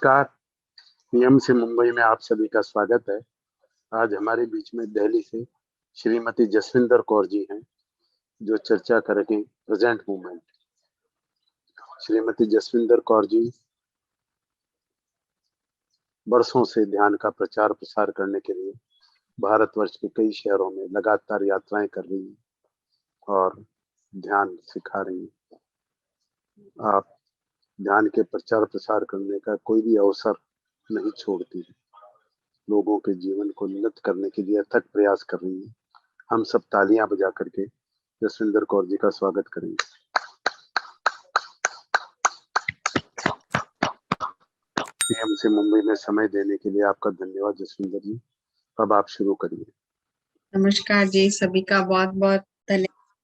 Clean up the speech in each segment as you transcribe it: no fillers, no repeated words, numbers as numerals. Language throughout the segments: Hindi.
नमस्कार। पीएम से मुंबई में आप सभी का स्वागत है। आज हमारे बीच में दिल्ली से श्रीमती जसविंदर कौर जी हैं, जो चर्चा करेंगे प्रेजेंट मूवमेंट। श्रीमती जसविंदर कौर जी वर्षों से ध्यान का प्रचार प्रसार करने के लिए भारतवर्ष के कई शहरों में लगातार यात्राएं कर रही हैं और ध्यान सिखा रही हैं। आप ध्यान के प्रचार प्रसार करने का कोई भी अवसर नहीं छोड़ती है। लोगों के जीवन को उन्नत करने के लिए अथक प्रयास कर रही है। हम सब तालियां बजा करके जसविंदर कौर जी का स्वागत करेंगे। पीएम से मुंबई में समय देने के लिए आपका धन्यवाद जसविंदर जी। अब आप शुरू करिए। नमस्कार जी, सभी का बहुत बहुत धन्यवाद।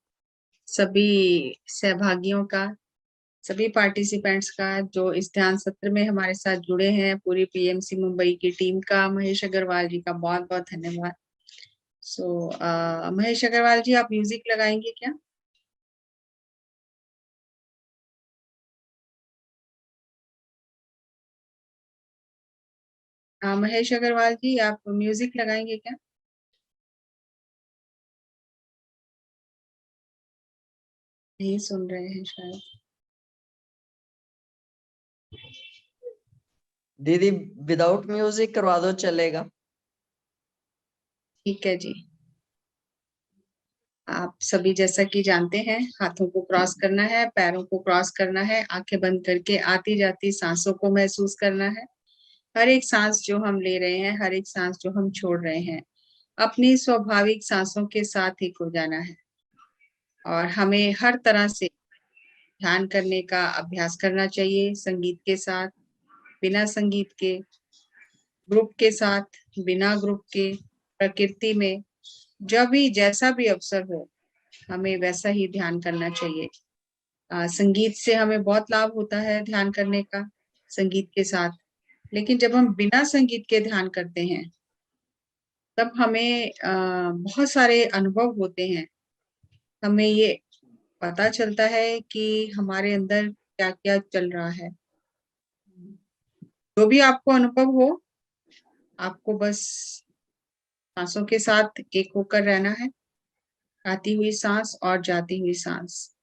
सभी सहभागियों का, सभी पार्टिसिपेंट्स का जो इस ध्यान सत्र में हमारे साथ जुड़े हैं, पूरी पीएमसी मुंबई की टीम का, महेश अग्रवाल जी का बहुत बहुत धन्यवाद। महेश अग्रवाल जी, आप म्यूजिक लगाएंगे क्या? महेश अग्रवाल जी, आप म्यूजिक लगाएंगे क्या? नहीं सुन रहे हैं शायद। दीदी विदाउट म्यूजिक करवा दो, चलेगा। ठीक है जी। आप सभी जैसा कि जानते हैं, हाथों को क्रॉस करना है, पैरों को क्रॉस करना है, आंखें बंद करके आती जाती सांसों को महसूस करना है। हर एक सांस जो हम ले रहे हैं, हर एक सांस जो हम छोड़ रहे हैं, अपनी स्वाभाविक सांसों के साथ ही खो जाना है। और हमें हर तरह से ध्यान करने का अभ्यास करना चाहिए, संगीत के साथ, बिना संगीत के, ग्रुप के साथ, बिना ग्रुप के, प्रकृति में, जब भी जैसा भी अवसर हो, हमें वैसा ही ध्यान करना चाहिए। संगीत से हमें बहुत लाभ होता है ध्यान करने का, संगीत के साथ। लेकिन जब हम बिना संगीत के ध्यान करते हैं, तब हमें बहुत सारे अनुभव होते हैं। हमें ये पता चलता है कि हमारे अंदर क्या क्या चल रहा है। जो भी आपको अनुभव हो, आपको बस सांसों के साथ एक होकर रहना है। आती हुई सांस और जाती हुई सांस।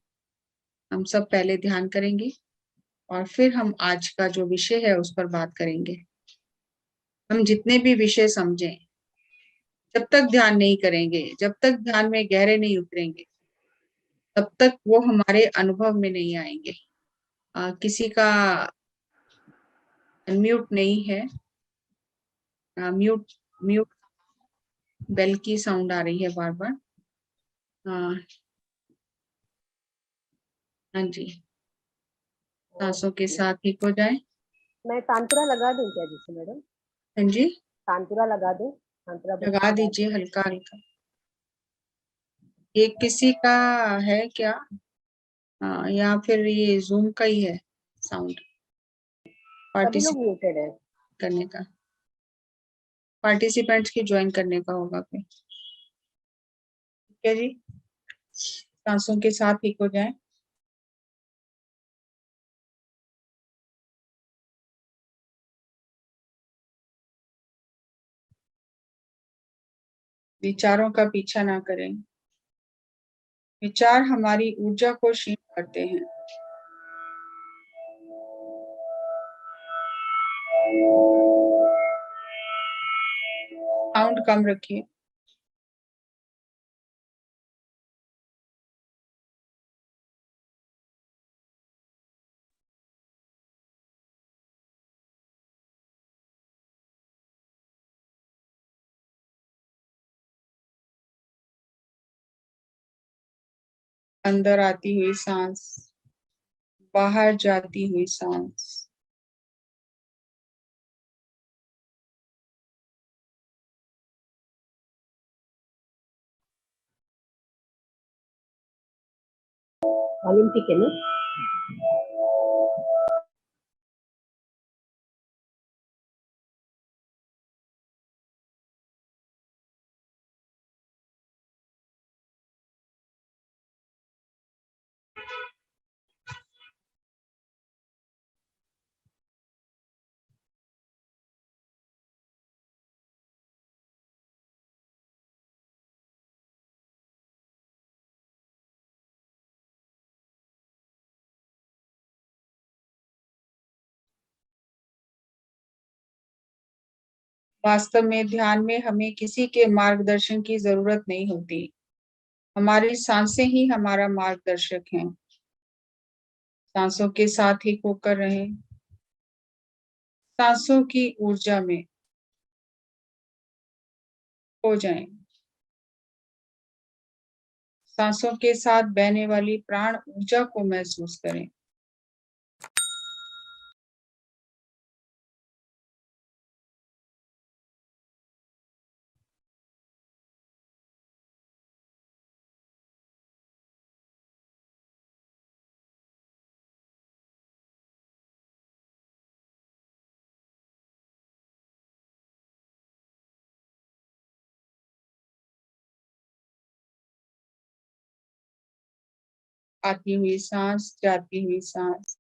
हम सब पहले ध्यान करेंगे और फिर हम आज का जो विषय है उस पर बात करेंगे। हम जितने भी विषय समझें, जब तक ध्यान नहीं करेंगे, जब तक ध्यान में गहरे नहीं उतरेंगे, तब तक वो हमारे अनुभव में नहीं आएंगे। किसी का अनम्यूट नहीं है। म्यूट म्यूट बेल की साउंड आ रही है बार बार। हाँ जी, सांसों के साथ ही हो जाए। मैं तांत्रा लगा दूं क्या जैसे मैडम? हाँ जी, तांत्रा लगा दूं? तांत्रा लगा दीजिए हल्का हल्का। ये किसी का है क्या? या फिर ये जूम का ही है साउंड? सभी लोग म्यूटेड है करने का, पार्टिसिपेंट्स की ज्वाइन करने का होगा फिर। ठीक है जी, सांसों के साथ ही हो जाए। विचारों का पीछा ना करें। विचार हमारी ऊर्जा को क्षीण करते हैं। साउंड कम रखिए। अंदर आती हुई सांस, बाहर जाती हुई सांस। वॉल्यूम ठीक है ना? वास्तव में ध्यान में हमें किसी के मार्गदर्शन की जरूरत नहीं होती। हमारी सांसें ही हमारा मार्गदर्शक हैं। सांसों के साथ ही होकर रहें। सांसों की ऊर्जा में खो जाएं। सांसों के साथ बहने वाली प्राण ऊर्जा को महसूस करें। आती हुई सांस, जाती हुई सांस।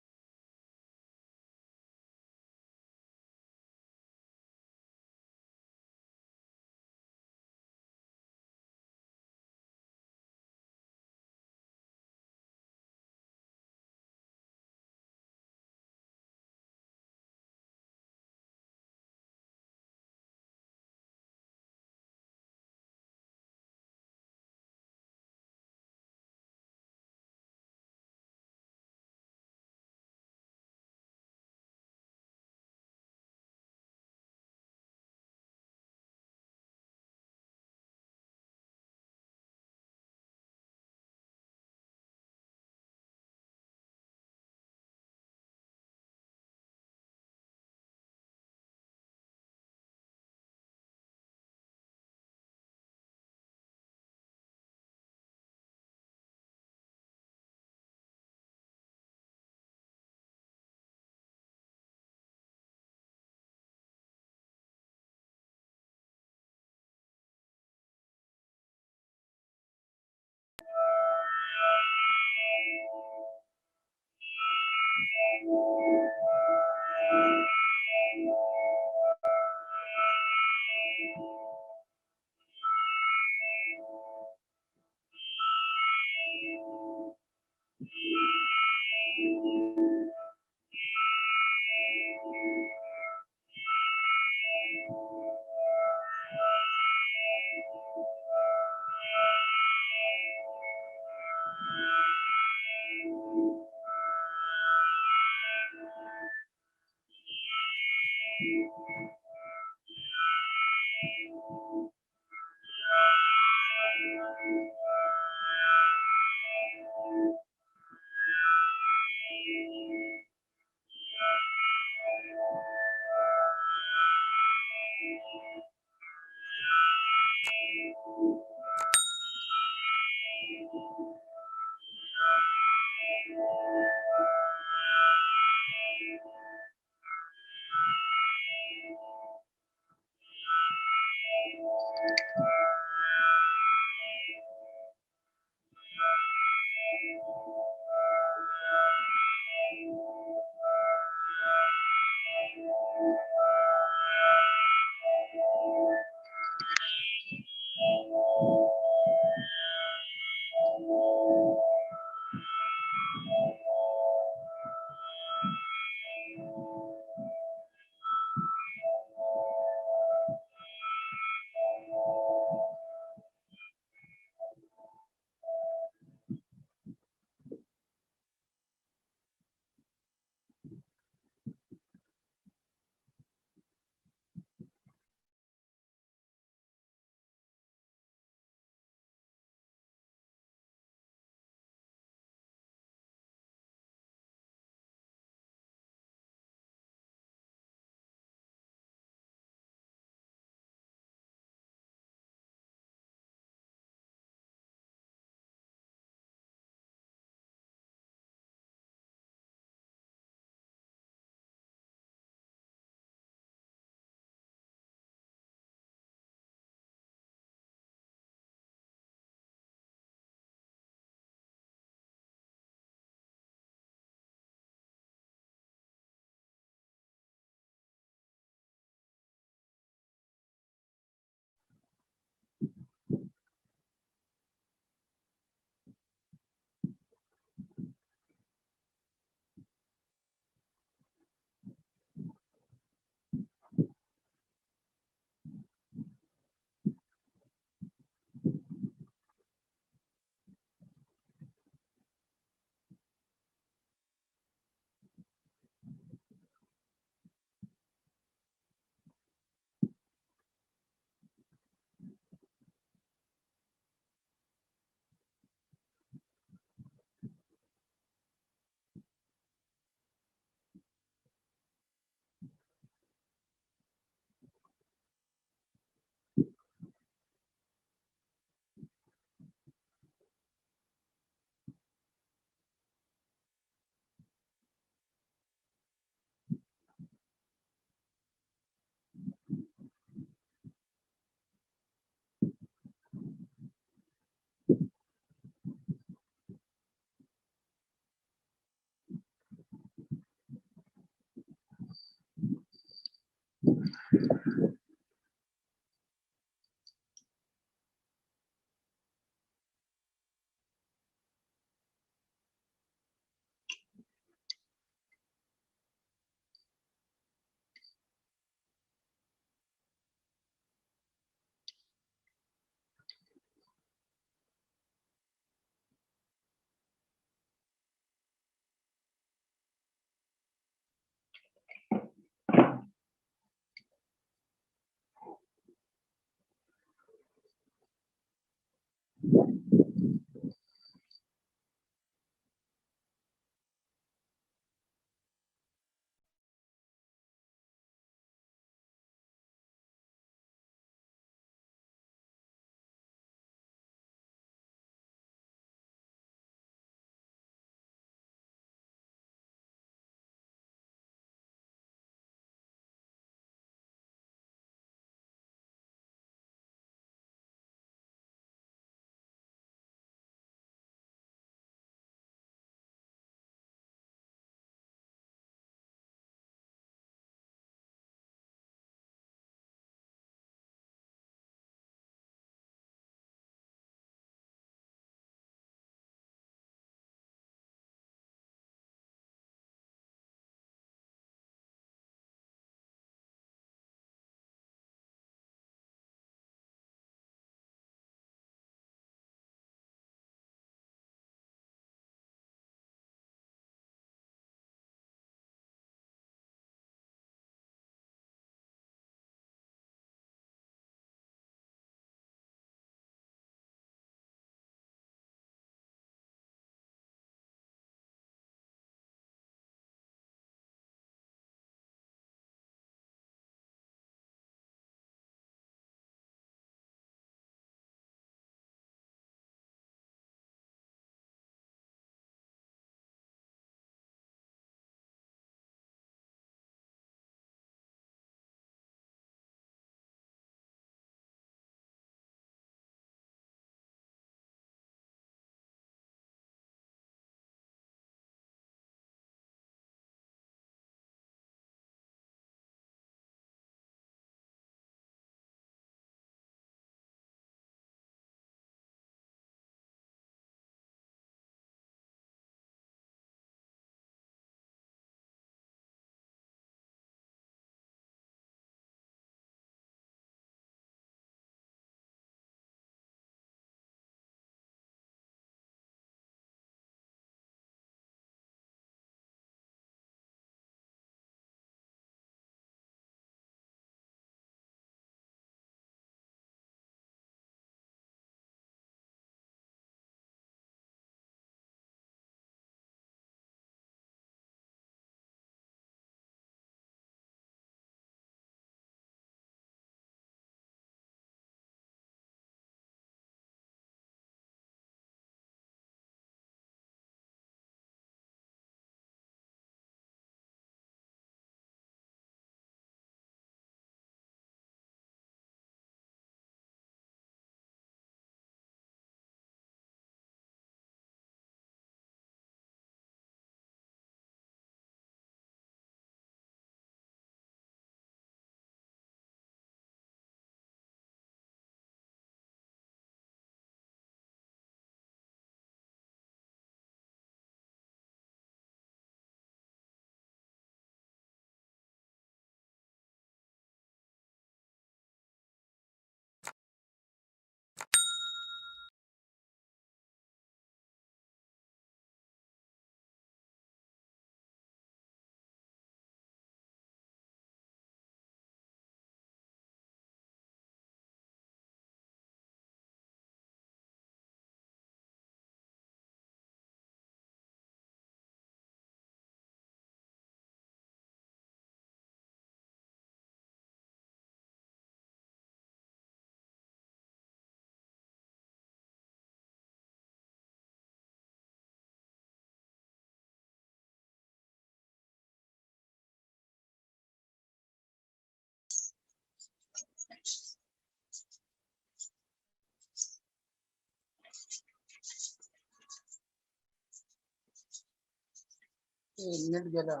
नेट गेला.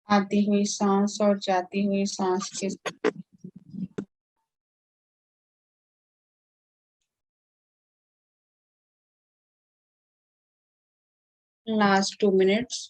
आती हुई सांस और जाती हुई सांस के last 2 minutes.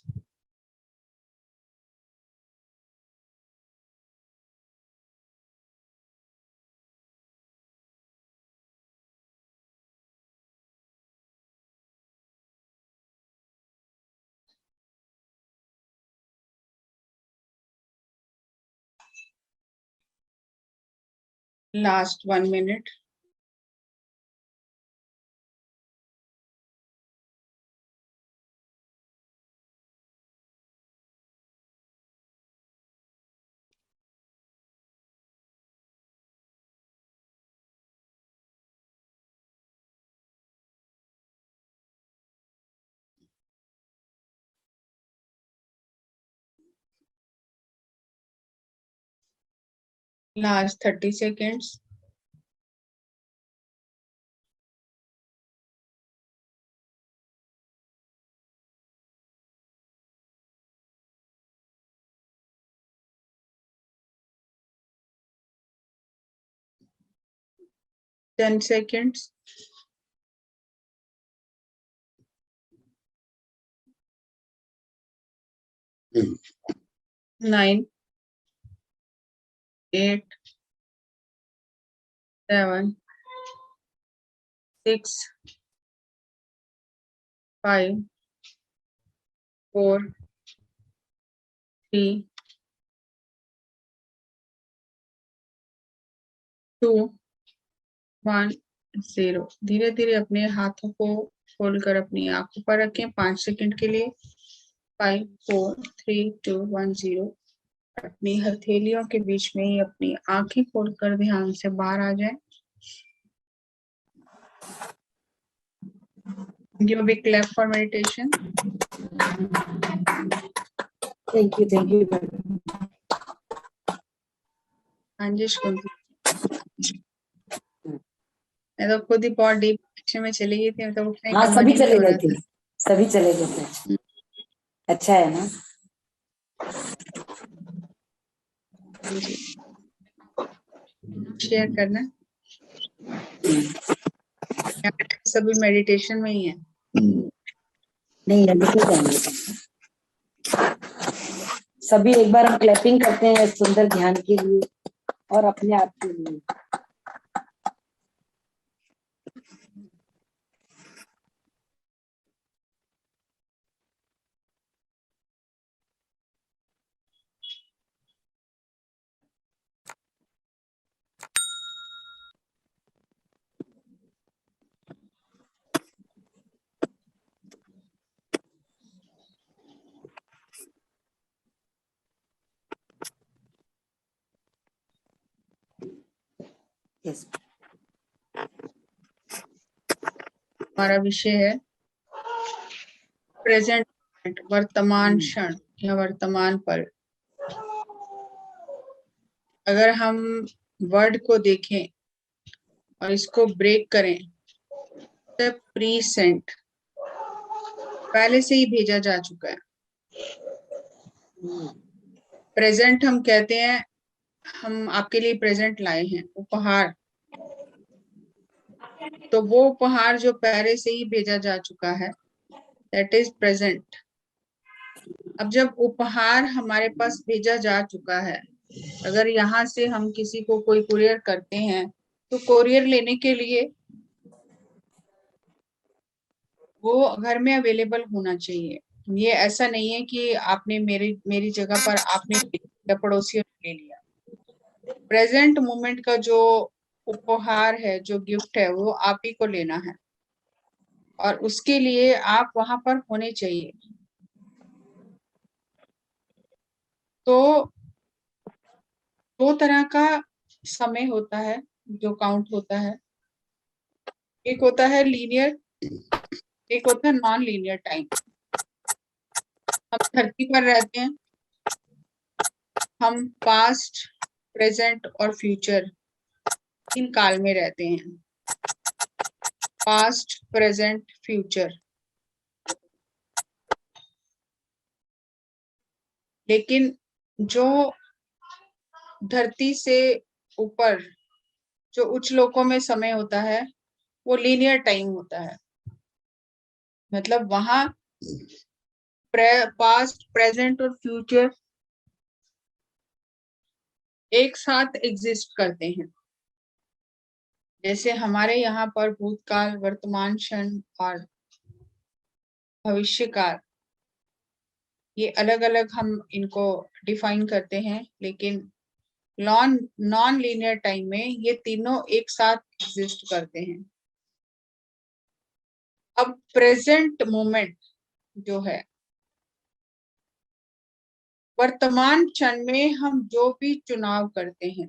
Last 1 minute. Last 30 seconds. Ten seconds. Nine, 8, 7, 6, 5, 4, 3, 2, 1, 0. धीरे धीरे अपने हाथों को खोलकर अपनी आंखों पर रखें 5 सेकंड के लिए. 5, 4, 3, 2, 1, 0. अपनी हथेलियों के बीच में ही अपनी आंखें खोलकर ध्यान से बाहर आ जाए. You be clap for meditation. Thank you. हाँ जी, मैं तो खुद ही बहुत डीप में चली गई थी, तो उठने हाँ का सभी मन ही चले नहीं हो गए रहा थे, था. सभी चले गए थे. अच्छा है ना. शेयर करना. सभी मेडिटेशन में ही है. नहीं निकल जाएंगे सभी. एक बार हम क्लैपिंग करते हैं सुंदर ध्यान के लिए और अपने आप के लिए. यस. हमारा विषय है प्रेजेंट, वर्तमान क्षण या वर्तमान पल. अगर हम वर्ड को देखें और इसको ब्रेक करें तो प्रीसेंट पहले से ही भेजा जा चुका है. प्रेजेंट हम कहते हैं, हम आपके लिए प्रेजेंट लाए हैं उपहार, तो वो उपहार जो पहले से ही भेजा जा चुका है, दैट इज प्रेजेंट। अब जब उपहार हमारे पास भेजा जा चुका है, अगर यहाँ से हम किसी को कोई कुरियर करते हैं, तो कुरियर लेने के लिए वो घर में अवेलेबल होना चाहिए। ये ऐसा नहीं है कि आपने मेरी जगह पर आपने पड़ोसियों ने ले लिया। प्रेजेंट मोमेंट का जो उपहार है, जो गिफ्ट है, वो आप ही को लेना है, और उसके लिए आप वहां पर होने चाहिए। तो दो तरह का समय होता है जो काउंट होता है, एक होता है लीनियर, एक होता है नॉन लीनियर टाइम। हम धरती पर रहते हैं, हम पास्ट, प्रेजेंट और फ्यूचर तीन काल में रहते हैं, पास्ट, प्रेजेंट, फ्यूचर। लेकिन जो धरती से ऊपर जो उच्च लोकों में समय होता है, वो लीनियर टाइम होता है। मतलब वहां पास्ट, प्रेजेंट और फ्यूचर एक साथ एग्जिस्ट करते हैं। जैसे हमारे यहाँ पर भूतकाल, वर्तमान क्षण और भविष्य काल, ये अलग अलग हम इनको डिफाइन करते हैं, लेकिन नॉन लीनियर टाइम में ये तीनों एक साथ एग्जिस्ट करते हैं। अब प्रेजेंट मोमेंट जो है, वर्तमान क्षण में हम जो भी चुनाव करते हैं,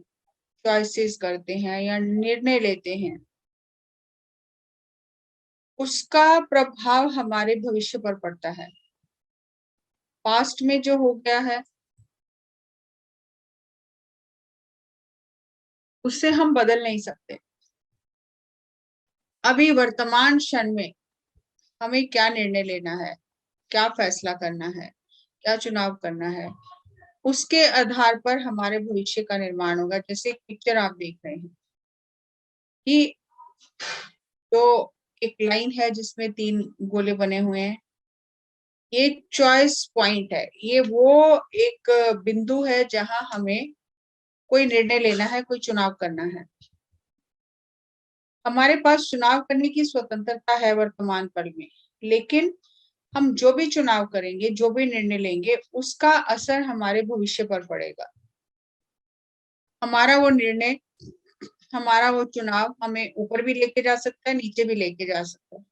चॉइसेस करते हैं या निर्णय लेते हैं, उसका प्रभाव हमारे भविष्य पर पड़ता है। पास्ट में जो हो गया है उससे हम बदल नहीं सकते। अभी वर्तमान क्षण में हमें क्या निर्णय लेना है, क्या फैसला करना है, क्या चुनाव करना है, उसके आधार पर हमारे भविष्य का निर्माण होगा। जैसे एक पिक्चर आप देख रहे हैं कि तो एक लाइन है जिसमें 3 गोले बने हुए हैं, ये चॉइस पॉइंट है। ये वो एक बिंदु है जहां हमें कोई निर्णय लेना है, कोई चुनाव करना है। हमारे पास चुनाव करने की स्वतंत्रता है वर्तमान पल में, लेकिन हम जो भी चुनाव करेंगे, जो भी निर्णय लेंगे, उसका असर हमारे भविष्य पर पड़ेगा। हमारा वो निर्णय, हमारा वो चुनाव हमें ऊपर भी लेके जा सकता है, नीचे भी लेके जा सकता है।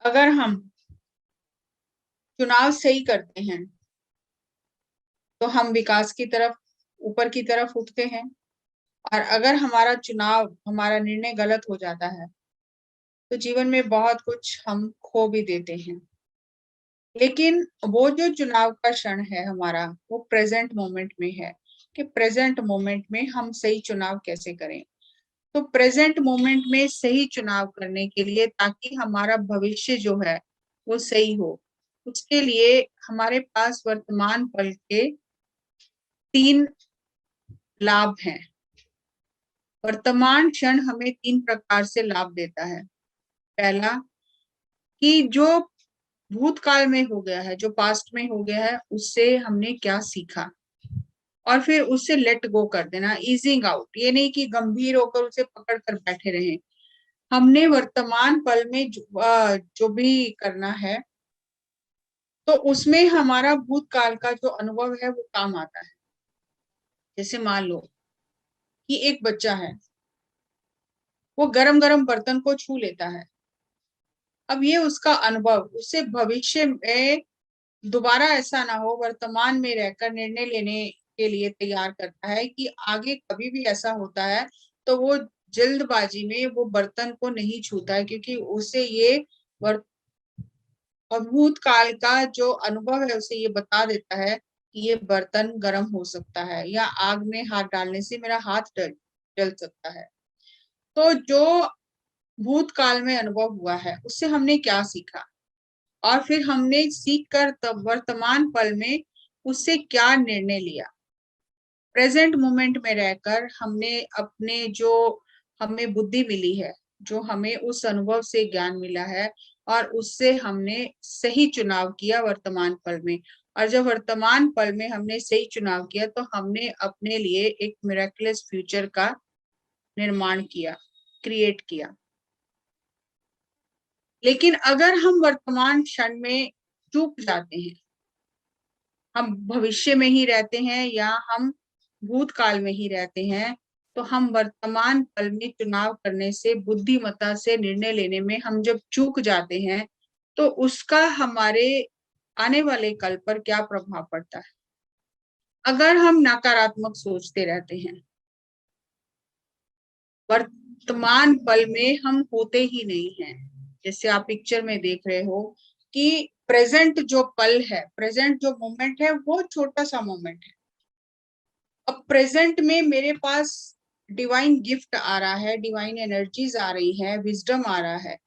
अगर हम चुनाव सही करते हैं तो हम विकास की तरफ, ऊपर की तरफ उठते हैं, और अगर हमारा चुनाव, हमारा निर्णय गलत हो जाता है तो जीवन में बहुत कुछ हम खो भी देते हैं। लेकिन वो जो चुनाव का क्षण है हमारा, वो प्रेजेंट मोमेंट में है कि प्रेजेंट मोमेंट में हम सही चुनाव कैसे करें। तो प्रेजेंट मोमेंट में सही चुनाव करने के लिए, ताकि हमारा भविष्य जो है वो सही हो, उसके लिए हमारे पास वर्तमान पल के 3 लाभ हैं। वर्तमान क्षण हमें 3 प्रकार से लाभ देता है। पहला, कि जो भूतकाल में हो गया है, जो पास्ट में हो गया है, उससे हमने क्या सीखा, और फिर उससे लेट गो कर देना, ईजिंग आउट। ये नहीं कि गंभीर होकर उसे पकड़ कर बैठे रहे। हमने वर्तमान पल में जो भी करना है, तो उसमें हमारा भूतकाल का जो अनुभव है वो काम आता है। जैसे मान लो कि एक बच्चा है, वो गरम गरम बर्तन को छू लेता है। अब ये उसका अनुभव उससे भविष्य में दोबारा ऐसा ना हो, वर्तमान में रहकर निर्णय लेने के लिए तैयार करता है कि आगे कभी भी ऐसा होता है तो वो जल्दबाजी में वो बर्तन को नहीं छूता है, क्योंकि उसे ये भूतकाल का जो अनुभव है उसे ये बता देता है कि ये बर्तन गर्म हो सकता है, या आग में हाथ डालने से मेरा हाथ जल सकता है। तो जो भूतकाल में अनुभव हुआ है उससे हमने क्या सीखा, और फिर हमने सीख कर तब वर्तमान पल में उससे क्या निर्णय लिया। प्रेजेंट मोमेंट में रहकर हमने अपने जो हमें बुद्धि मिली है, जो हमें उस अनुभव से ज्ञान मिला है, और उससे हमने सही चुनाव किया वर्तमान पल में। और जब वर्तमान पल में हमने सही चुनाव किया तो हमने अपने लिए एक मिरेकलस फ्यूचर का निर्माण किया, क्रिएट किया। लेकिन अगर हम वर्तमान क्षण में चूक जाते हैं, हम भविष्य में ही रहते हैं या हम भूतकाल में ही रहते हैं, तो हम वर्तमान पल में चुनाव करने से, बुद्धिमत्ता से निर्णय लेने में हम जब चूक जाते हैं, तो उसका हमारे आने वाले कल पर क्या प्रभाव पड़ता है। अगर हम नकारात्मक सोचते रहते हैं, वर्तमान पल में हम होते ही नहीं हैं। जैसे आप पिक्चर में देख रहे हो कि प्रेजेंट जो पल है, प्रेजेंट जो मोमेंट है, वो छोटा सा मोमेंट है। अब प्रेजेंट में मेरे पास डिवाइन गिफ्ट आ रहा है, डिवाइन एनर्जीज आ रही है, विजडम आ रहा है,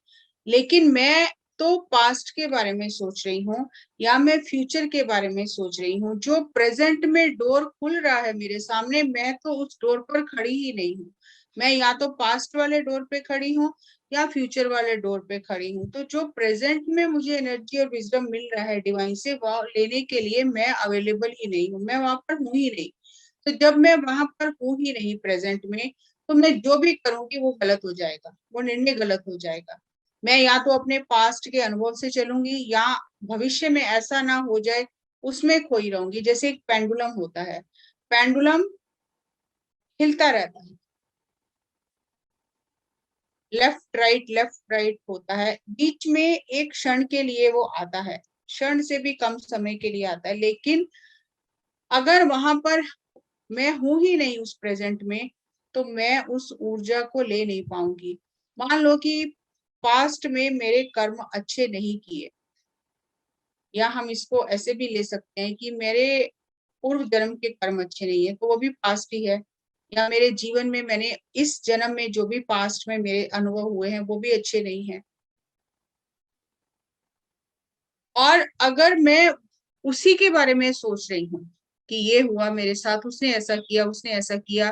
लेकिन मैं तो पास्ट के बारे में सोच रही हूँ या मैं फ्यूचर के बारे में सोच रही हूँ। जो प्रेजेंट में डोर खुल रहा है मेरे सामने, मैं तो उस डोर पर खड़ी ही नहीं हूँ। मैं या तो पास्ट वाले डोर पे खड़ी हूँ या फ्यूचर वाले डोर पे खड़ी हूँ। तो जो प्रेजेंट में मुझे एनर्जी और विजडम मिल रहा है डिवाइन से, वो लेने के लिए मैं अवेलेबल ही नहीं हूँ, मैं वहां पर हूँ ही नहीं। तो जब मैं वहां पर हूँ ही नहीं प्रेजेंट में, तो मैं जो भी करूंगी वो गलत हो जाएगा, वो निर्णय गलत हो जाएगा। मैं या तो अपने पास्ट के अनुभव से चलूंगी या भविष्य में ऐसा ना हो जाए उसमें खोई रहूंगी। जैसे एक पेंडुलम होता है, पेंडुलम हिलता रहता है, लेफ्ट राइट होता है, बीच में एक क्षण के लिए वो आता है, क्षण से भी कम समय के लिए आता है। लेकिन अगर वहां पर मैं हूं ही नहीं उस प्रेजेंट में, तो मैं उस ऊर्जा को ले नहीं पाऊंगी। मान लो कि पास्ट में मेरे कर्म अच्छे नहीं किए, या हम इसको ऐसे भी ले सकते हैं कि मेरे पूर्व जन्म के कर्म अच्छे नहीं है, तो वो भी पास्ट ही है। या मेरे जीवन में मैंने इस जन्म में जो भी पास्ट में मेरे अनुभव हुए हैं वो भी अच्छे नहीं है। और अगर मैं उसी के बारे में सोच रही हूँ कि ये हुआ मेरे साथ, उसने ऐसा किया, उसने ऐसा किया,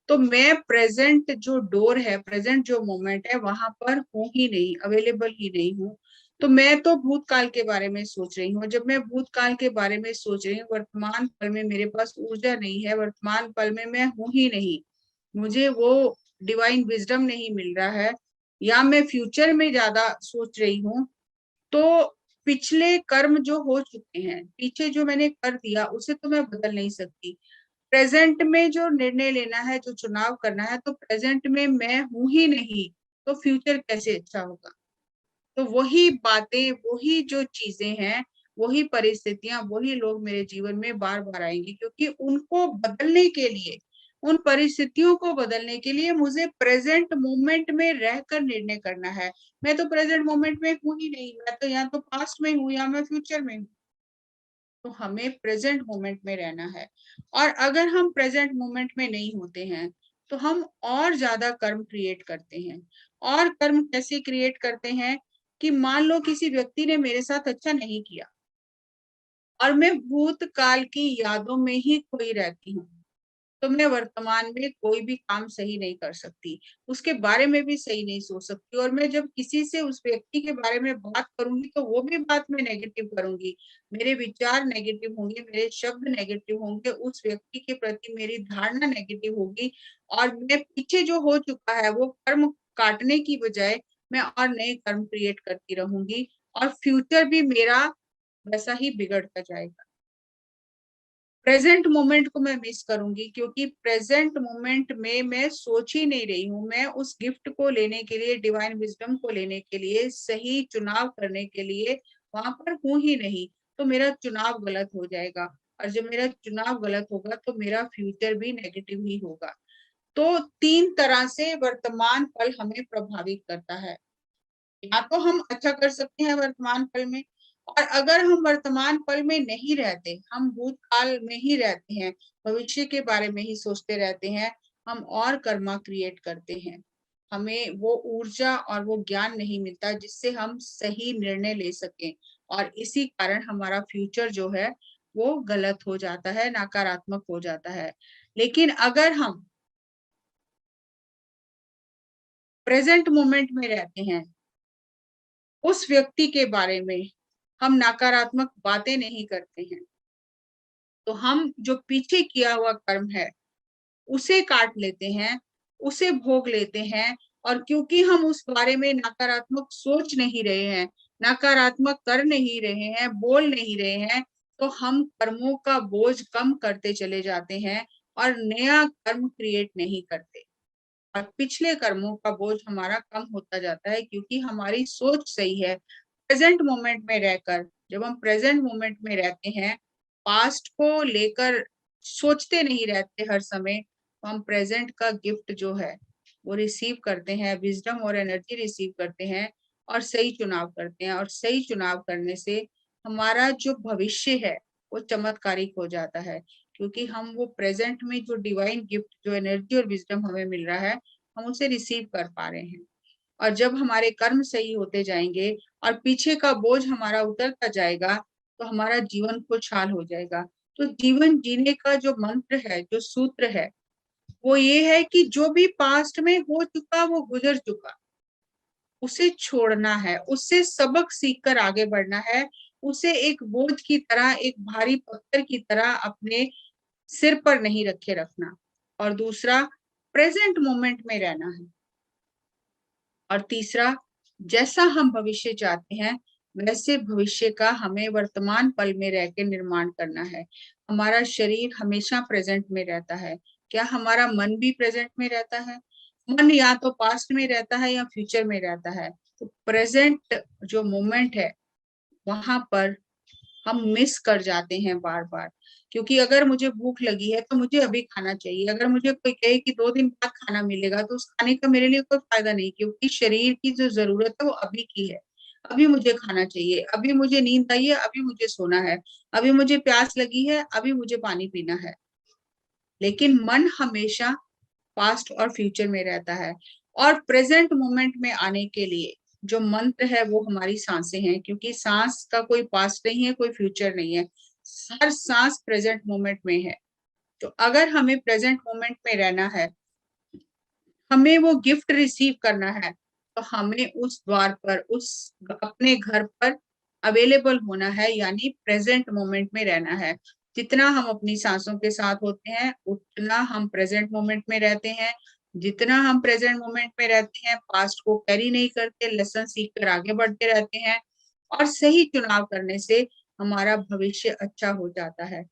तो मैं प्रेजेंट जो डोर है, प्रेजेंट जो मोमेंट है, वहां पर हूँ ही नहीं, अवेलेबल ही नहीं हूँ। तो मैं तो भूतकाल के बारे में सोच रही हूँ। जब मैं भूतकाल के बारे में सोच रही हूँ, वर्तमान पल में मेरे पास ऊर्जा नहीं है, वर्तमान पल में मैं हूँ ही नहीं, मुझे वो डिवाइन विजडम नहीं मिल रहा है, या मैं फ्यूचर में ज्यादा सोच रही हूँ, तो पिछले कर्म जो हो चुके हैं, पीछे जो मैंने कर दिया, उसे तो मैं बदल नहीं सकती। प्रेजेंट में जो निर्णय लेना है, जो चुनाव करना है, तो प्रेजेंट में मैं हूं ही नहीं, तो फ्यूचर कैसे अच्छा होगा। तो वही बातें, वही जो चीजें हैं, वही परिस्थितियां, वही लोग मेरे जीवन में बार बार आएंगे, क्योंकि उनको बदलने के लिए, उन परिस्थितियों को बदलने के लिए मुझे प्रेजेंट मोमेंट में रहकर निर्णय करना है। मैं तो प्रेजेंट मोमेंट में हूं ही नहीं, मैं तो या तो पास्ट में हूँ या मैं फ्यूचर में हूँ। तो हमें प्रेजेंट मोमेंट में रहना है। और अगर हम प्रेजेंट मोमेंट में नहीं होते हैं, तो हम और ज्यादा कर्म क्रिएट करते हैं। और कर्म कैसे क्रिएट करते हैं कि मान लो किसी व्यक्ति ने मेरे साथ अच्छा नहीं किया और मैं भूतकाल की यादों में ही खोई रहती हूँ, तो मैं वर्तमान में कोई भी काम सही नहीं कर सकती, उसके बारे में भी सही नहीं सोच सकती। और मैं जब किसी से उस व्यक्ति के बारे में बात करूंगी, तो वो भी बात में नेगेटिव करूंगी, मेरे विचार नेगेटिव होंगे, मेरे शब्द नेगेटिव होंगे, उस व्यक्ति के प्रति मेरी धारणा नेगेटिव होगी। और मैं पीछे जो हो चुका है वो कर्म काटने की बजाय मैं और नए कर्म क्रिएट करती रहूंगी, और फ्यूचर भी मेरा वैसा ही बिगड़ता जाएगा। प्रेजेंट मोमेंट को मैं मिस करूंगी, क्योंकि प्रेजेंट मोमेंट में मैं सोच ही नहीं रही हूँ। मैं उस गिफ्ट को लेने के लिए, डिवाइन विजडम को लेने के लिए, सही चुनाव करने के लिए वहां पर हूँ ही नहीं, तो मेरा चुनाव गलत हो जाएगा। और जब मेरा चुनाव गलत होगा तो मेरा फ्यूचर भी नेगेटिव ही होगा। तो 3 तरह से वर्तमान पल हमें प्रभावित करता है। या तो हम अच्छा कर सकते हैं वर्तमान पल में, और अगर हम वर्तमान पल में नहीं रहते, हम भूतकाल में ही रहते हैं, भविष्य के बारे में ही सोचते रहते हैं, हम और कर्मा क्रिएट करते हैं, हमें वो ऊर्जा और वो ज्ञान नहीं मिलता जिससे हम सही निर्णय ले सकें। और इसी कारण हमारा फ्यूचर जो है वो गलत हो जाता है, नकारात्मक हो जाता है। लेकिन अगर हम प्रेजेंट मोमेंट में रहते हैं, उस व्यक्ति के बारे में हम नकारात्मक बातें नहीं करते हैं, तो हम जो पीछे किया हुआ कर्म है उसे काट लेते हैं, उसे भोग लेते हैं। और क्योंकि हम उस बारे में नकारात्मक सोच नहीं रहे हैं, नकारात्मक कर नहीं रहे हैं, बोल नहीं रहे हैं, तो हम कर्मों का बोझ कम करते चले जाते हैं और नया कर्म क्रिएट नहीं करते। और पिछले कर्मों का बोझ हमारा कम होता जाता है क्योंकि हमारी सोच सही है। प्रेजेंट मोमेंट में रहकर, जब हम प्रेजेंट मोमेंट में रहते हैं, पास्ट को लेकर सोचते नहीं रहते हर समय, तो हम प्रेजेंट का गिफ्ट जो है वो रिसीव करते हैं, विजडम और एनर्जी रिसीव करते हैं और सही चुनाव करते हैं। और सही चुनाव करने से हमारा जो भविष्य है वो चमत्कारिक हो जाता है, क्योंकि हम वो प्रेजेंट में जो डिवाइन गिफ्ट, जो एनर्जी और विजडम हमें मिल रहा है, हम उसे रिसीव कर पा रहे हैं। और जब हमारे कर्म सही होते जाएंगे और पीछे का बोझ हमारा उतरता जाएगा, तो हमारा जीवन खुशहाल हो जाएगा। तो जीवन जीने का जो मंत्र है, जो सूत्र है, वो ये है कि जो भी पास्ट में हो चुका वो गुजर चुका, उसे छोड़ना है, उससे सबक सीखकर आगे बढ़ना है, उसे एक बोझ की तरह, एक भारी पत्थर की तरह अपने सिर पर नहीं रखे रखना। और दूसरा, प्रेजेंट मोमेंट में रहना है। और तीसरा, जैसा हम भविष्य चाहते हैं वैसे भविष्य का हमें वर्तमान पल में रह के निर्माण करना है। हमारा शरीर हमेशा प्रेजेंट में रहता है, क्या हमारा मन भी प्रेजेंट में रहता है? मन या तो पास्ट में रहता है या फ्यूचर में रहता है। तो प्रेजेंट जो मोमेंट है वहां पर हम मिस कर जाते हैं बार बार। क्योंकि अगर मुझे भूख लगी है तो मुझे अभी खाना चाहिए, अगर मुझे कोई कहे कि 2 दिन बाद खाना मिलेगा, तो उस खाने का मेरे लिए कोई फायदा नहीं, क्योंकि शरीर की जो जरूरत है वो अभी की है। अभी मुझे खाना चाहिए, अभी मुझे नींद आई है, अभी मुझे सोना है, अभी मुझे प्यास लगी है, अभी मुझे पानी पीना है। लेकिन मन हमेशा पास्ट और फ्यूचर में रहता है। और प्रेजेंट मोमेंट में आने के लिए जो मंत्र है वो हमारी सांसें हैं, क्योंकि सांस का कोई पास्ट नहीं है, कोई फ्यूचर नहीं है, हर सांस प्रेजेंट मोमेंट में है। तो अगर हमें प्रेजेंट मोमेंट में रहना है, हमें वो गिफ्ट रिसीव करना है, तो हमें उस द्वार पर, उस अपने घर पर अवेलेबल होना है, यानी प्रेजेंट मोमेंट में रहना है। जितना हम अपनी सांसों के साथ होते हैं उतना हम प्रेजेंट मोमेंट में रहते हैं। जितना हम प्रेजेंट मोमेंट में रहते हैं, पास्ट को कैरी नहीं करते, लेसन सीख कर आगे बढ़ते रहते हैं। और सही चुनाव करने से हमारा भविष्य अच्छा हो जाता है।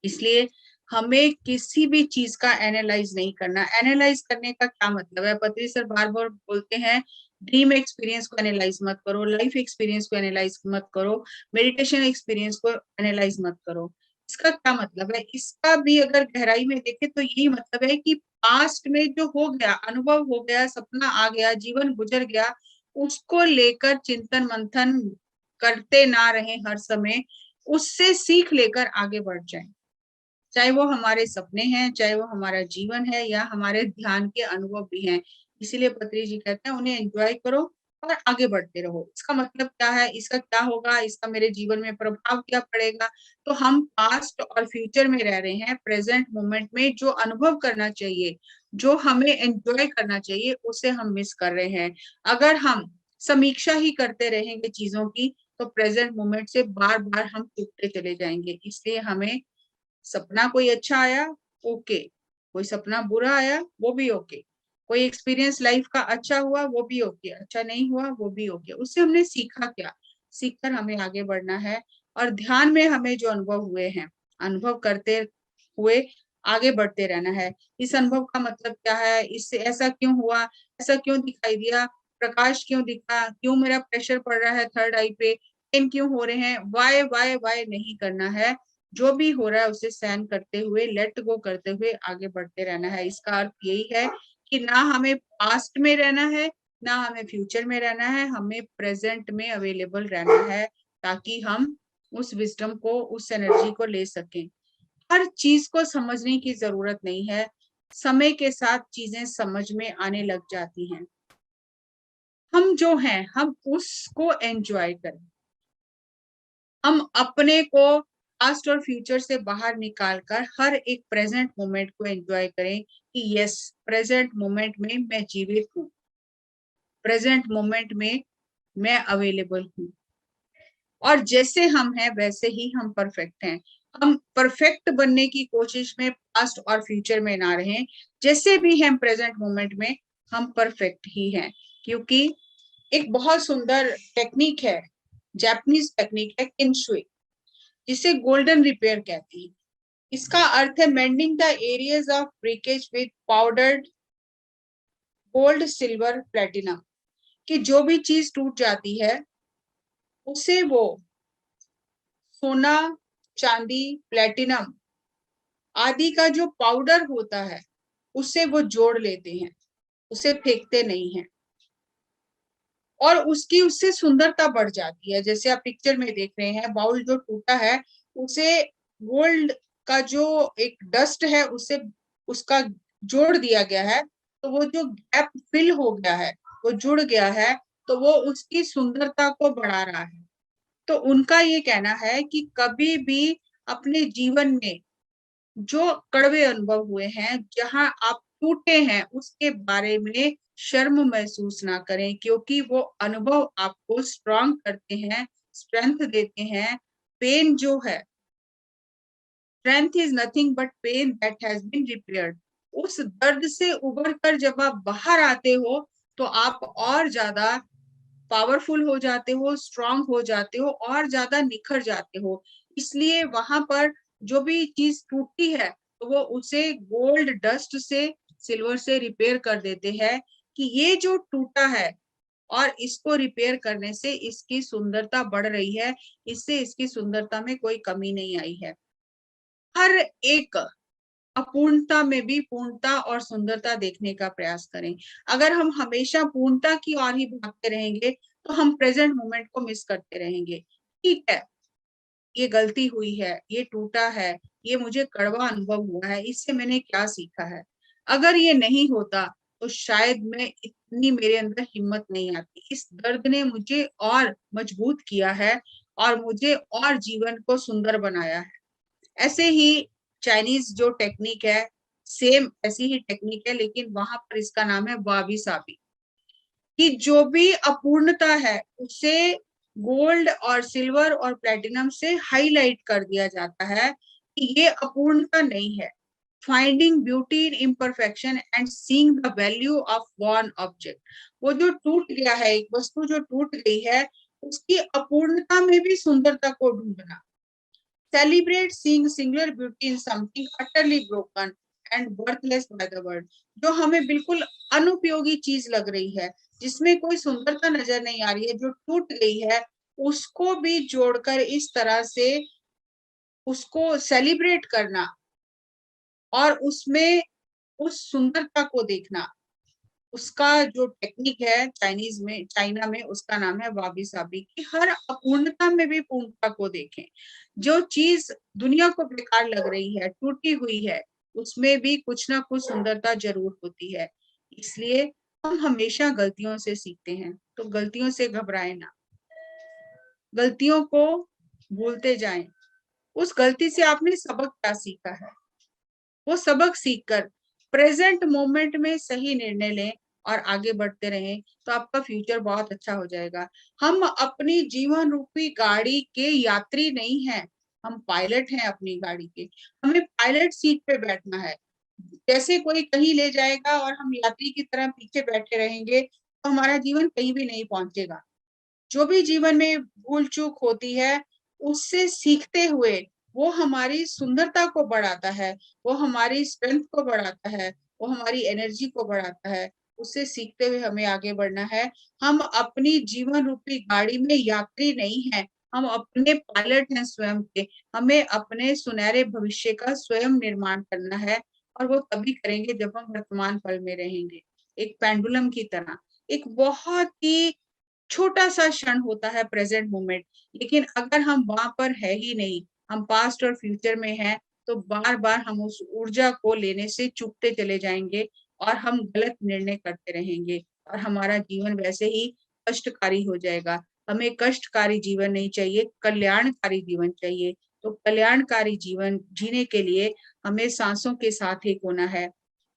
इसलिए हमें किसी भी चीज का एनालाइज नहीं करना। एनालाइज करने का क्या मतलब है? पत्री सर बार बार बोलते हैं ड्रीम एक्सपीरियंस को एनालाइज मत करो, लाइफ एक्सपीरियंस को एनालाइज मत करो, मेडिटेशन एक्सपीरियंस को एनालाइज मत करो। इसका क्या मतलब है? इसका भी अगर गहराई में देखें तो यही मतलब है कि पास्ट में जो हो गया, अनुभव हो गया, सपना आ गया, जीवन गुजर गया, उसको लेकर चिंतन मंथन करते ना रहे हर समय, उससे सीख लेकर आगे बढ़ जाए। चाहे वो हमारे सपने हैं, चाहे वो हमारा जीवन है, या हमारे ध्यान के अनुभव भी हैं। इसीलिए पत्री जी कहते हैं उन्हें एंजॉय करो और आगे बढ़ते रहो। इसका मतलब क्या है? इसका क्या होगा? इसका मेरे जीवन में प्रभाव क्या पड़ेगा? तो हम पास्ट और फ्यूचर में रह रहे हैं, प्रेजेंट मोमेंट में जो अनुभव करना चाहिए, जो हमें एंजॉय करना चाहिए, उसे हम मिस कर रहे हैं। अगर हम समीक्षा ही करते रहेंगे चीजों की, तो प्रेजेंट मोमेंट से बार बार हम चूकते चले जाएंगे। इसलिए हमें सपना कोई अच्छा आया, ओके, कोई सपना बुरा आया, वो भी ओके, कोई एक्सपीरियंस लाइफ का अच्छा हुआ, वो भी ओके, अच्छा नहीं हुआ, वो भी ओके। उससे हमने सीखा क्या? सीखकर हमें आगे बढ़ना है। और ध्यान में हमें जो अनुभव हुए हैं, अनुभव करते हुए आगे बढ़ते रहना है। इस अनुभव का मतलब क्या है? इससे ऐसा क्यों हुआ, ऐसा क्यों दिखाई दिया, प्रकाश क्यों दिखा, क्यों मेरा प्रेशर पड़ रहा है थर्ड आई पे, पेन क्यों हो रहे हैं, वाई वाई वाई नहीं करना है। जो भी हो रहा है उसे सहन करते हुए, लेट गो करते हुए आगे बढ़ते रहना है। इसका अर्थ यही है कि ना हमें पास्ट में रहना है, ना हमें फ्यूचर में रहना है, हमें प्रेजेंट में अवेलेबल रहना है, ताकि हम उस विजडम को, उस एनर्जी को ले सकें। हर चीज को समझने की जरूरत नहीं है, समय के साथ चीजें समझ में आने लग जाती हैं। हम जो हैं, हम उसको एंजॉय करें। हम अपने को पास्ट और फ्यूचर से बाहर निकालकर हर एक प्रेजेंट मोमेंट को एंजॉय करें कि यस, प्रेजेंट मोमेंट में मैं जीवित हूँ, प्रेजेंट मोमेंट में मैं अवेलेबल हूँ, और जैसे हम हैं वैसे ही हम परफेक्ट हैं। हम परफेक्ट बनने की कोशिश में पास्ट और फ्यूचर में ना रहें, जैसे भी हैं प्रेजेंट मोमेंट में हम परफेक्ट ही हैं। क्योंकि एक बहुत सुंदर टेक्निक है, जापानीज टेक्निक है किनशुई, जिसे गोल्डन रिपेयर कहते हैं। इसका अर्थ है mending the areas of breakage with powdered gold, silver, platinum, कि जो भी चीज टूट जाती है उसे वो सोना, चांदी, प्लेटिनम आदि का जो पाउडर होता है उससे वो जोड़ लेते हैं, उसे फेंकते नहीं हैं, और उसकी उससे सुंदरता बढ़ जाती है। जैसे आप पिक्चर में देख रहे हैं, बाउल जो टूटा है उसे गोल्ड का जो एक डस्ट है उससे उसका जोड़ दिया गया है, तो वो जो गैप फिल हो गया है, वो जुड़ गया है, तो वो उसकी सुंदरता को बढ़ा रहा है। तो उनका ये कहना है कि कभी भी अपने जीवन में जो कड़वे अनुभव हुए हैं, जहां आप टूटे हैं, उसके बारे में शर्म महसूस ना करें, क्योंकि वो अनुभव आपको स्ट्रांग करते हैं, स्ट्रेंथ देते हैं। पेन जो है, strength is nothing but pain that has been repaired. उस दर्द से उबर कर जब आप बाहर आते हो तो आप और ज्यादा पावरफुल हो जाते हो, स्ट्रांग हो जाते हो, और ज्यादा निखर जाते हो। इसलिए वहां पर जो भी चीज टूटती है तो वो उसे गोल्ड डस्ट से, सिल्वर से रिपेयर कर देते हैं कि ये जो टूटा है और इसको रिपेयर करने से इसकी सुंदरता बढ़ रही है, इससे इसकी सुंदरता में कोई कमी नहीं आई है। हर एक अपूर्णता में भी पूर्णता और सुंदरता देखने का प्रयास करें। अगर हम हमेशा पूर्णता की ओर ही भागते रहेंगे तो हम प्रेजेंट मोमेंट को मिस करते रहेंगे। ठीक है, ये गलती हुई है, ये टूटा है, ये मुझे कड़वा अनुभव हुआ है, इससे मैंने क्या सीखा है। अगर ये नहीं होता तो शायद मैं इतनी, मेरे अंदर हिम्मत नहीं आती। इस दर्द ने मुझे और मजबूत किया है और मुझे और जीवन को सुंदर बनाया है। ऐसे ही चाइनीज जो टेक्निक है, सेम ऐसी ही टेक्निक है, लेकिन वहां पर इसका नाम है वाबी साबी, कि जो भी अपूर्णता है उसे गोल्ड और सिल्वर और प्लेटिनम से हाईलाइट कर दिया जाता है कि ये अपूर्णता नहीं है। Finding beauty in imperfection and seeing the value of one object. वो जो टूट गया है, एक वस्तु जो टूट गई है, उसकी अपूर्णता में भी सुंदरता को ढूंढना। Celebrate seeing singular beauty in something utterly broken and worthless by the world। जो हमें बिल्कुल अनुपयोगी चीज लग रही है, जिसमें कोई सुंदरता नजर नहीं आ रही है, जो टूट गई है, उसको भी जोड़कर इस तरह से उसको सेलिब्रेट करना और उसमें उस सुंदरता को देखना, उसका जो टेक्निक है चाइनीज में, चाइना में, उसका नाम है वाबी साबी, कि हर अपूर्णता में भी पूर्णता को देखें। जो चीज दुनिया को बेकार लग रही है, टूटी हुई है, उसमें भी कुछ ना कुछ सुंदरता जरूर होती है। इसलिए हम हमेशा गलतियों से सीखते हैं, तो गलतियों से घबराएं ना, गलतियों को भूलते जाएं। उस गलती से आपने सबक क्या सीखा है, वो सबक सीखकर प्रेजेंट मोमेंट में सही निर्णय लें और आगे बढ़ते रहें, तो आपका फ्यूचर बहुत अच्छा हो जाएगा। हम अपनी जीवन रूपी गाड़ी के यात्री नहीं हैं, हम पायलट हैं अपनी गाड़ी के। हमें पायलट सीट पे बैठना है। जैसे कोई कहीं ले जाएगा और हम यात्री की तरह पीछे बैठे रहेंगे तो हमारा जीवन कहीं भी नहीं पहुंचेगा। जो भी जीवन में भूल चूक होती है, उससे सीखते हुए वो हमारी सुंदरता को बढ़ाता है, वो हमारी स्ट्रेंथ को बढ़ाता है, वो हमारी एनर्जी को बढ़ाता है। उससे सीखते हुए हमें आगे बढ़ना है। हम अपनी जीवन रूपी गाड़ी में यात्री नहीं हैं, हम अपने पायलट हैं स्वयं के। हमें अपने सुनहरे भविष्य का स्वयं निर्माण करना है, और वो तभी करेंगे जब हम वर्तमान पल में रहेंगे। एक पेंडुलम की तरह, एक बहुत ही छोटा सा क्षण होता है प्रेजेंट मोमेंट, लेकिन अगर हम वहां पर है ही नहीं, हम पास्ट और फ्यूचर में हैं, तो बार बार हम उस ऊर्जा को लेने से चूकते चले जाएंगे और हम गलत निर्णय करते रहेंगे और हमारा जीवन वैसे ही कष्टकारी हो जाएगा। हमें कष्टकारी जीवन नहीं चाहिए, कल्याणकारी जीवन चाहिए। तो कल्याणकारी जीवन जीने के लिए हमें सांसों के साथ एक होना है।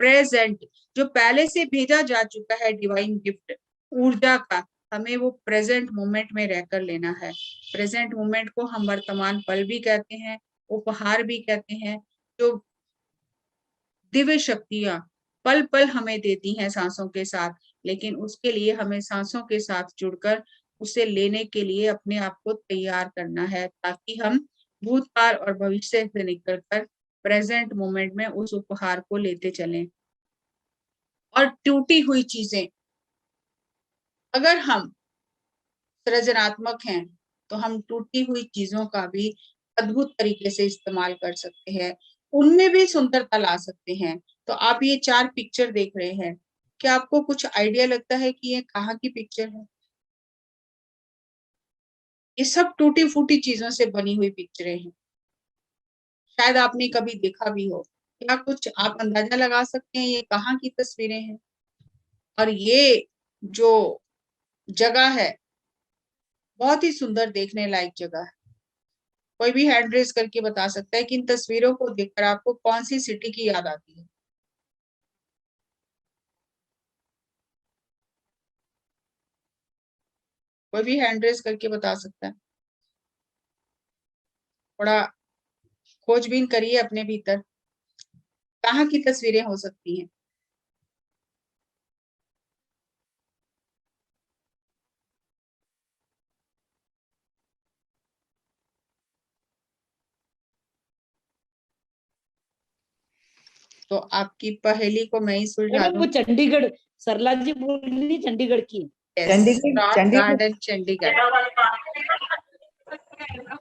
प्रेजेंट, जो पहले से भेजा जा चुका है डिवाइन गिफ्ट ऊर्जा का, हमें वो प्रेजेंट मोमेंट में रहकर लेना है। प्रेजेंट मोमेंट को हम वर्तमान पल भी कहते हैं, उपहार भी कहते हैं, जो दिव्य शक्तियां पल पल हमें देती हैं सांसों के साथ। लेकिन उसके लिए हमें सांसों के साथ जुड़कर उसे लेने के लिए अपने आप को तैयार करना है, ताकि हम भूतकाल और भविष्य से निकलकर प्रेजेंट मोमेंट में उस उपहार को लेते चलें। और टूटी हुई चीजें, अगर हम सृजनात्मक हैं तो हम टूटी हुई चीजों का भी अद्भुत तरीके से इस्तेमाल कर सकते हैं, उनमें भी सुंदरता ला सकते हैं। तो आप ये 4 पिक्चर देख रहे हैं, क्या आपको कुछ आइडिया लगता है कि ये कहाँ की पिक्चर है? ये सब टूटी फूटी चीजों से बनी हुई पिक्चरें हैं, शायद आपने कभी देखा भी हो। क्या कुछ आप अंदाजा लगा सकते हैं ये कहाँ की तस्वीरें हैं? और ये जो जगह है बहुत ही सुंदर देखने लायक जगह है। कोई भी हैंड रेज करके बता सकता है कि इन तस्वीरों को देखकर आपको कौन सी सिटी की याद आती है? कोई भी हैंड रेज करके बता सकता है? थोड़ा खोजबीन करिए अपने भीतर, कहाँ की तस्वीरें हो सकती हैं? तो आपकी पहेली को मैं ही सुलझा मैडम वो दूं। चंडीगढ़, सरला जी बोल रही चंडीगढ़ की। Rock garden Chandigarh.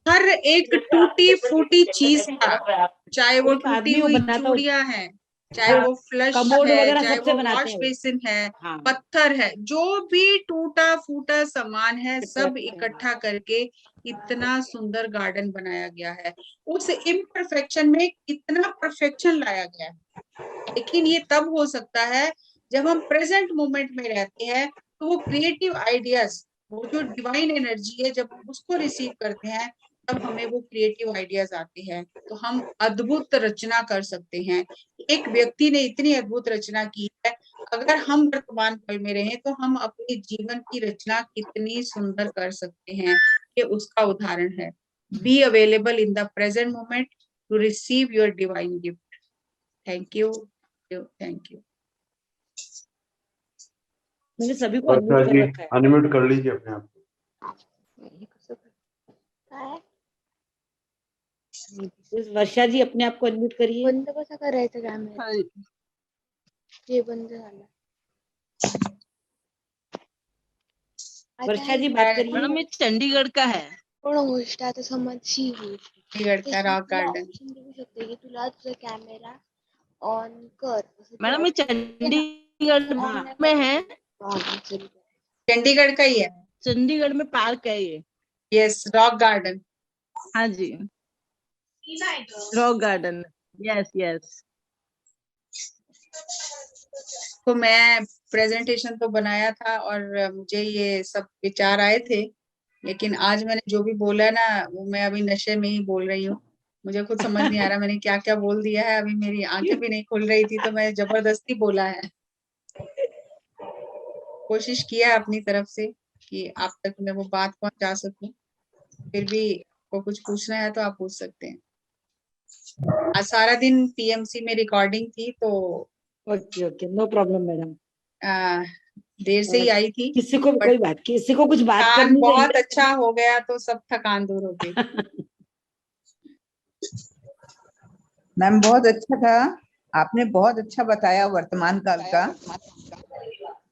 हर एक टूटी फूटी चीज का, चाहे वो एक टूटी आदमी वो हुई बनाता चूड़ियां हैं, चाहे वो फ्लश कमोड है, वगैरह चाहे सबसे वो बनाते वॉश हैं वो। बेसिन है, हाँ, पत्थर है, जो भी टूटा फूटा सामान है सब इकट्ठा करके इतना सुंदर गार्डन बनाया गया है। उस इम्परफेक्शन में कितना परफेक्शन लाया गया है। लेकिन ये तब हो सकता है जब हम प्रेजेंट मोमेंट में रहते हैं, तो वो क्रिएटिव आइडियाज, वो जो डिवाइन एनर्जी है, जब हम उसको रिसीव करते हैं तब हमें वो क्रिएटिव आइडियाज आते हैं, तो हम अद्भुत रचना कर सकते हैं। एक व्यक्ति ने इतनी अद्भुत रचना की है, अगर हम वर्तमान पल में रहें तो हम अपने जीवन की रचना कितनी सुंदर कर सकते हैं, ये उसका उदाहरण है। Be available in the present moment to receive your divine gift. Thank you, thank you. मैंने सभी को वर्षा अनम्यूट जी कर रखा है। अनम्यूट कर लीजिए अपने आप वर्षा जी अपने आप को अनम्यूट करिए। बंद कसा करायचं कॅमेरा? ते बंद झालं. वर्षा जी बात करिए। मैडम ये चंडीगढ़ का है। पूर्ण गोष्ट आता समजशी होईल. चंडीगढ़ का रॉक गार्डन। ऑप्शन देऊ शकते की तुला तुझा कॅमेरा ऑन कर. मैडम ये चंडीगढ़ हाँ। में है, चंडीगढ़ का ही है। चंडीगढ़ में पार्क है ये। Yes, rock garden. हाँ जी, रॉक गार्डन। Yes yes. तो मैं प्रेजेंटेशन तो बनाया था और मुझे ये सब विचार आए थे, लेकिन आज मैंने जो भी बोला ना वो मैं अभी नशे में ही बोल रही हूँ। मुझे खुद समझ नहीं आ रहा मैंने क्या क्या बोल दिया है। अभी मेरी आंखें भी नहीं खुल रही थी तो मैं जबरदस्ती बोला है। कोशिश किया है अपनी तरफ से कि आप तक मैं वो बात पहुंचा सकूं। फिर भी को कुछ पूछना है तो आप पूछ सकते हैं। आज सारा दिन पीएमसी में रिकॉर्डिंग थी तो okay okay, no problem madam. देर से ही आई थी। किसी को कोई बात, किसी को कुछ बात थकान करनी बहुत चाहिए। अच्छा हो गया तो सब थकान दूर हो गई। मैम बहुत अच्छा था, आपने बहुत अच्छा बताया वर्तमान काल का।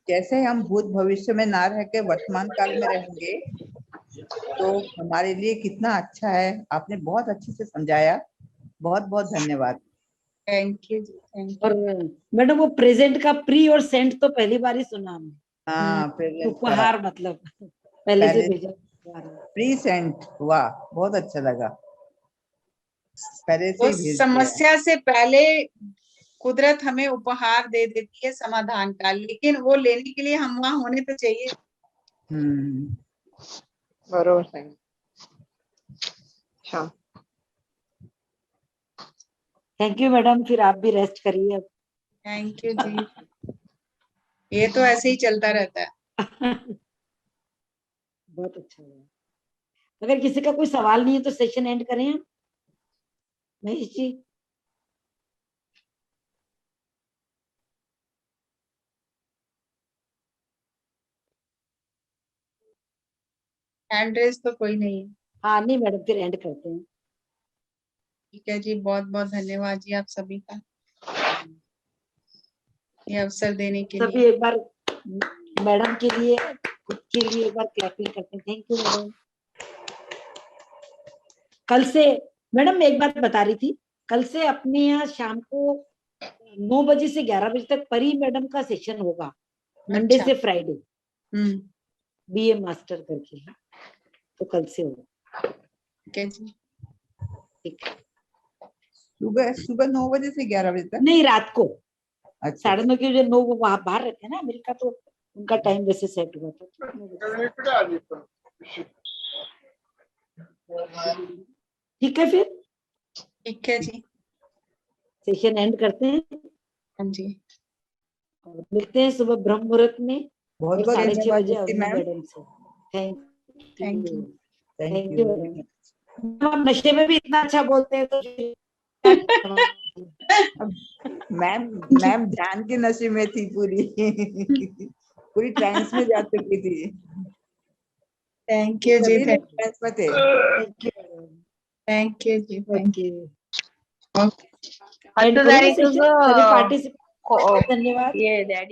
जैसे हम भूत भविष्य में ना रह के वर्तमान काल में रहेंगे तो हमारे लिए कितना अच्छा है। आपने बहुत अच्छे से समझाया, बहुत बहुत धन्यवाद। Thank you, thank you. और मैडम वो प्रेजेंट का प्री और सेंट तो पहली बार ही सुना हमने। हाँ, प्रेजेंट उपहार मतलब पहले से भेजा। प्रीसेंट, वाह बहुत अच्छा लगा। पहले से वो ही भेज दिया। समस्या से पहले कुदरत हमें उपहार दे देती है समाधान का, लेकिन वो लेने के लिए हम वहां होने तो चाहिए। बरोबर सांगितलं. छान. थैंक यू मैडम, फिर आप भी रेस्ट करिए अब। थैंक यू जी। ये तो ऐसे ही चलता रहता है। बहुत अच्छा हुआ। अगर किसी का कोई सवाल नहीं है तो सेशन एंड करें हम? महेश जी। हैंड रेस तो कोई नहीं है। हाँ नहीं मैडम, फिर एंड करते हैं। ठीक है जी, बहुत बहुत धन्यवाद जी आप सभी का ये अवसर देने के सभी लिए। एक बार मैडम के लिए, खुद के लिए एक बार क्लैपिंग करते हैं। Thank you madam. कल से मैडम मैं एक बात बता रही थी, कल से अपने यहाँ शाम को 9 बजे से 11 बजे तक परी मैडम का सेशन होगा, मंडे अच्छा। से फ्राइडे, बीए मास्टर करके, तो कल से होगा। ठीक है जी। ठीक है। सुबह 9 बजे से 11 बजे तक? नहीं, रात को अच्छा। 9:30 के बजे। 9 वहां बाहर रहते हैं ना अमेरिका, तो उनका टाइम वैसे सेट हुआ था। ठीक है, फिर ठीक है जी। सेशन एंड करते हैं। हाँ जी। और मिलते हैं सुबह ब्रह्म मुहूर्त में बहुत और बहुत 6:30 धन्यवाद बजे ज्योति अवनी मैम। मैडम से। Thank you. Thank you madam. आप नशे में भी इतना अच्छा बोलते हैं तो मैम ध्यान के नशे में थी पूरी। पूरी ट्रांस में जा चुकी थी। थैंक यू जी। सभी लोग ट्रांस में थे। थैंक यू जी। Thank you. ओके। हर तारीख को सभी पार्टिसिपेंट धन्यवाद। ये डैडी